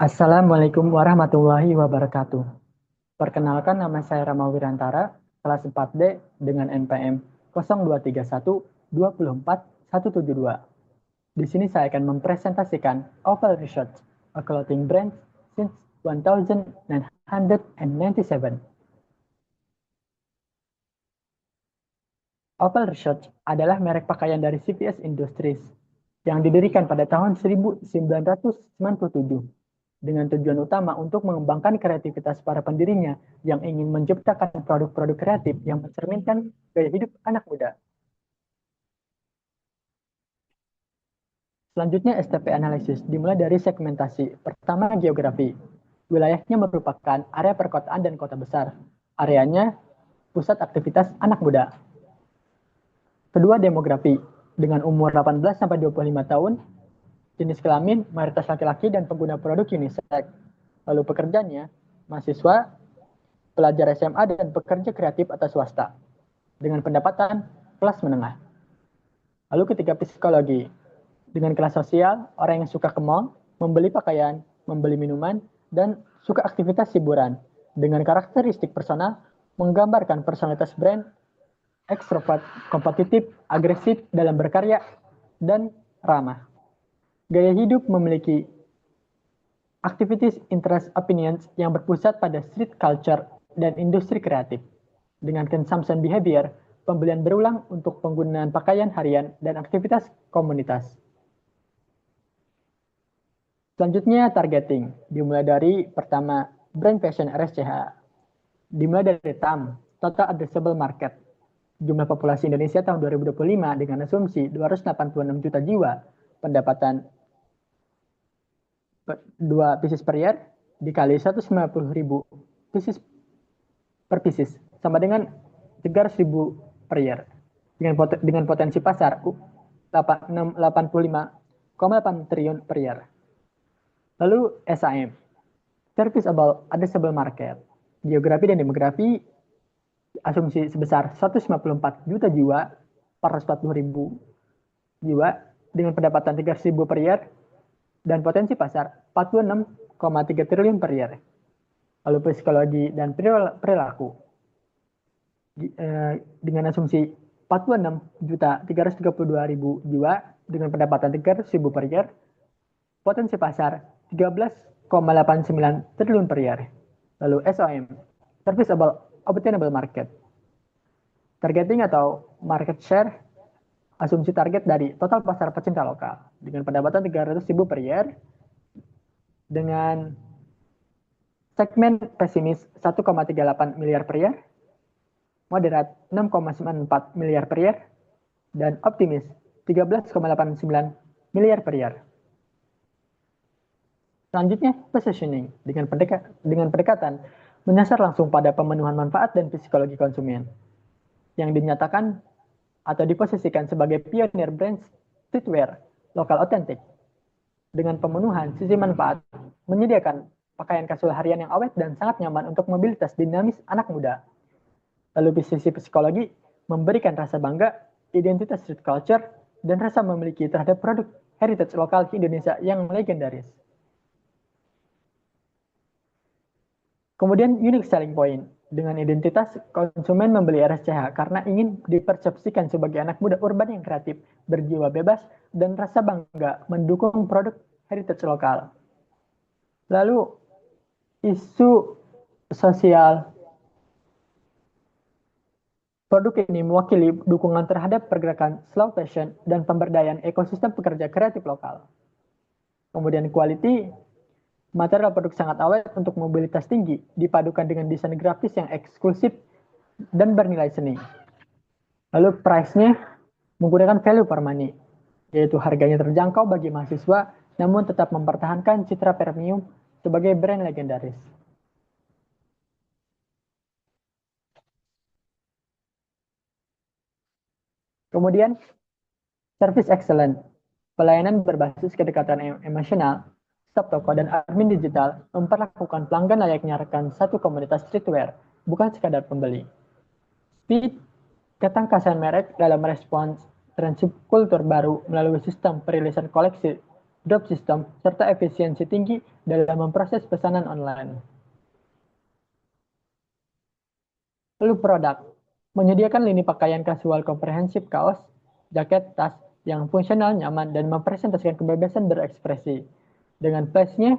Assalamualaikum warahmatullahi wabarakatuh. Perkenalkan, nama saya Rama Wirantara, kelas 4D dengan NPM 0231 24 172. Di sini saya akan mempresentasikan Opel Research, a clothing brand since 1997. Opel Research adalah merek pakaian dari CVS Industries yang didirikan pada tahun 1997 dengan tujuan utama untuk mengembangkan kreativitas para pendirinya yang ingin menciptakan produk-produk kreatif yang mencerminkan gaya hidup anak muda. Selanjutnya, STP analisis dimulai dari segmentasi. Pertama, geografi. Wilayahnya merupakan area perkotaan dan kota besar. Areanya pusat aktivitas anak muda. Kedua, demografi. Dengan umur 18-25 tahun, jenis kelamin mayoritas laki-laki dan pengguna produk unisex. Lalu pekerjaannya, mahasiswa, pelajar SMA, dan pekerja kreatif atau swasta dengan pendapatan kelas menengah. Lalu ketiga, psikologi. Dengan kelas sosial, orang yang suka ke mall, membeli pakaian, membeli minuman, dan suka aktivitas hiburan. Dengan karakteristik personal, menggambarkan personalitas brand, ekstrovert, kompetitif, agresif dalam berkarya, dan ramah. Gaya hidup memiliki activities, interest, opinions yang berpusat pada street culture dan industri kreatif. Dengan consumption behavior, pembelian berulang untuk penggunaan pakaian harian dan aktivitas komunitas. Selanjutnya, targeting. Dimulai dari pertama, brand fashion RSCH. Dimulai dari TAM, Total Addressable Market. Jumlah populasi Indonesia tahun 2025 dengan asumsi 286 juta jiwa, pendapatan 2 pieces per year dikali 190.000 pieces per pieces sama dengan 300.000 per year dengan potensi pasar 85,8 triliun per year. Lalu SAM, Serviceable Addressable Market, geografi dan demografi asumsi sebesar 154 juta jiwa, 440.000 jiwa dengan pendapatan 300.000 per year dan potensi pasar 46,3 triliun per year. Lalu psikologi dan perilaku dengan asumsi 46 juta 332.000 jiwa dengan pendapatan 300.000 per year, potensi pasar 13,89 triliun per year. Lalu SOM, Serviceable Obtainable Market, targeting atau market share, asumsi target dari total pasar pecinta lokal dengan pendapatan 300.000 per year, dengan segmen pesimis 1,38 miliar per year, moderat 6,94 miliar per year, dan optimis 13,89 miliar per year. Selanjutnya, positioning dengan pendekatan menyasar langsung pada pemenuhan manfaat dan psikologi konsumen yang dinyatakan atau diposisikan sebagai pionir brand streetwear lokal otentik dengan pemenuhan sisi manfaat, menyediakan pakaian kasual harian yang awet dan sangat nyaman untuk mobilitas dinamis anak muda. Lalu di sisi psikologi, memberikan rasa bangga, identitas street culture, dan rasa memiliki terhadap produk heritage lokal di Indonesia yang legendaris. Kemudian unique selling point, dengan identitas konsumen membeli RSCH karena ingin dipersepsikan sebagai anak muda urban yang kreatif, berjiwa bebas, dan rasa bangga mendukung produk heritage lokal. Lalu isu sosial, produk ini mewakili dukungan terhadap pergerakan slow fashion dan pemberdayaan ekosistem pekerja kreatif lokal. Kemudian quality, material produk sangat awet untuk mobilitas tinggi, dipadukan dengan desain grafis yang eksklusif dan bernilai seni. Lalu price-nya menggunakan value for money, yaitu harganya terjangkau bagi mahasiswa, namun tetap mempertahankan citra premium sebagai brand legendaris. Kemudian, service excellent, pelayanan berbasis kedekatan emosional, staf toko dan admin digital memperlakukan pelanggan layaknya rekan satu komunitas streetwear, bukan sekadar pembeli. Speed, ketangkasan merek dalam merespons tren subkultur baru melalui sistem perilisan koleksi drop system, serta efisiensi tinggi dalam memproses pesanan online. Lalu produk, menyediakan lini pakaian kasual komprehensif kaos, jaket, tas yang fungsional, nyaman, dan mempresentasikan kebebasan berekspresi. Dengan plus-nya,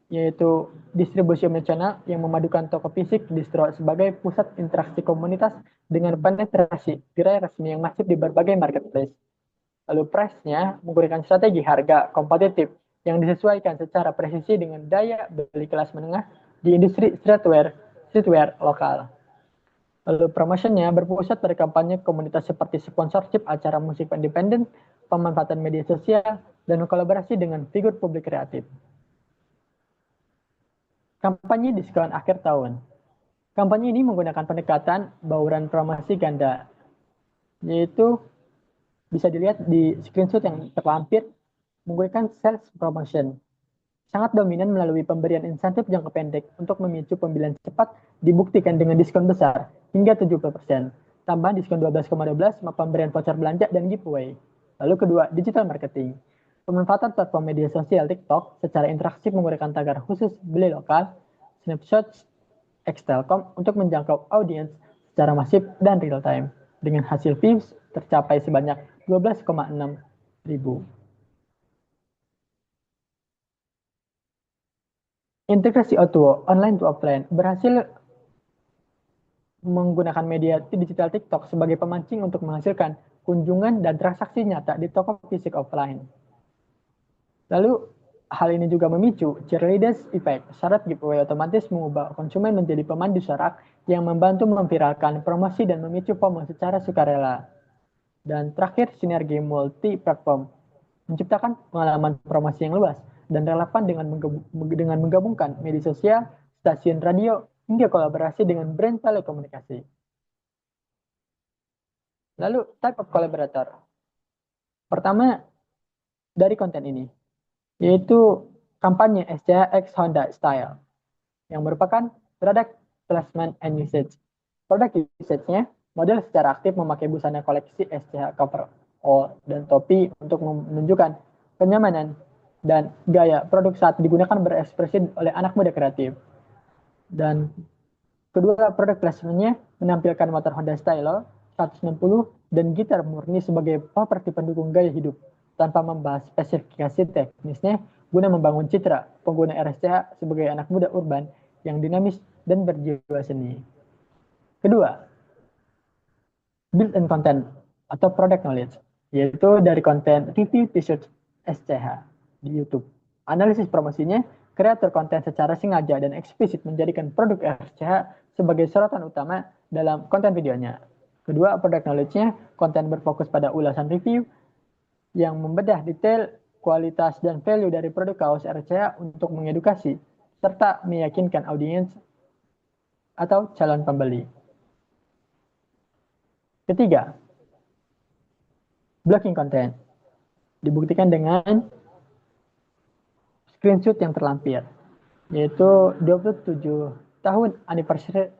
yaitu distribusi omnichannel yang memadukan toko fisik distro sebagai pusat interaksi komunitas dengan penetrasi gerai resmi yang masif di berbagai marketplace. Lalu price-nya menggunakan strategi harga kompetitif yang disesuaikan secara presisi dengan daya beli kelas menengah di industri streetwear lokal. Lalu promotionnya berpusat pada kampanye komunitas seperti sponsorship acara musik independen, pemanfaatan media sosial, dan kolaborasi dengan figur publik kreatif. Kampanye diskon akhir tahun. Kampanye ini menggunakan pendekatan bauran promosi ganda, yaitu bisa dilihat di screenshot yang terlampir menggunakan sales promotion. Sangat dominan melalui pemberian insentif jangka pendek untuk memicu pembelian cepat dibuktikan dengan diskon besar hingga 70%. Tambahan diskon 12,12 pemberian voucher belanja dan giveaway. Lalu kedua, digital marketing. Pemanfaatan platform media sosial TikTok secara interaktif menggunakan tagar khusus beli lokal, snapshots, X-Telkom untuk menjangkau audiens secara masif dan real time dengan hasil views tercapai sebanyak 12,6 ribu. Integrasi O2O, online to offline, berhasil menggunakan media digital TikTok sebagai pemancing untuk menghasilkan kunjungan dan transaksi nyata di toko fisik offline. Lalu, hal ini juga memicu cheerleaders effect. Syarat giveaway otomatis mengubah konsumen menjadi pemandu syarat yang membantu memviralkan promosi dan memicu FOMO secara sukarela. Dan terakhir, sinergi multi-platform, menciptakan pengalaman promosi yang luas dan relevan dengan menggabungkan media sosial, stasiun radio, hingga kolaborasi dengan brand telekomunikasi. Lalu, type of collaborator. Pertama, dari konten ini, yaitu kampanye SCH X Honda Style, yang merupakan product placement and usage. Product usage-nya, model secara aktif memakai busana koleksi SCH cover all dan topi untuk menunjukkan kenyamanan dan gaya produk saat digunakan berekspresi oleh anak muda kreatif. Dan kedua, produk placement-nya menampilkan motor Honda Stylo 160 dan gitar murni sebagai properti pendukung gaya hidup tanpa membahas spesifikasi teknisnya guna membangun citra pengguna RSCH sebagai anak muda urban yang dinamis dan berjiwa seni. Kedua, built-in content atau product knowledge, yaitu dari konten review t-shirt SCH di YouTube. Analisis promosinya, kreator konten secara sengaja dan eksplisit menjadikan produk SCH sebagai sorotan utama dalam konten videonya. Kedua, product knowledge-nya, konten berfokus pada ulasan review yang membedah detail, kualitas, dan value dari produk kaos RCH untuk mengedukasi serta meyakinkan audiens atau calon pembeli. Ketiga, blocking konten. Dibuktikan dengan screenshot yang terlampir, yaitu 27 tahun anniversary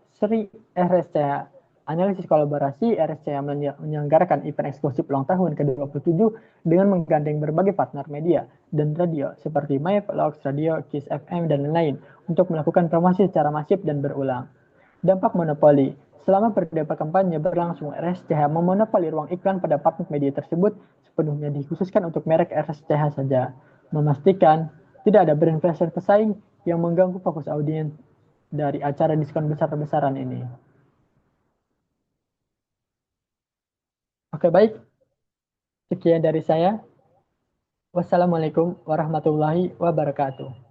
RSCH. Analisis kolaborasi, RSCH menyelenggarakan event eksklusif ulang tahun ke-27 dengan menggandeng berbagai partner media dan radio seperti MyVlogs, Radio, Kiss FM, dan lain-lain untuk melakukan promosi secara masif dan berulang. Dampak monopoli. Selama periode kampanye berlangsung, RSCH memonopoli ruang iklan pada partner media tersebut sepenuhnya dikhususkan untuk merek RSCH saja, memastikan tidak ada brand pressure pesaing yang mengganggu fokus audiens dari acara diskon besar-besaran ini. Oke, baik. Sekian dari saya. Wassalamualaikum warahmatullahi wabarakatuh.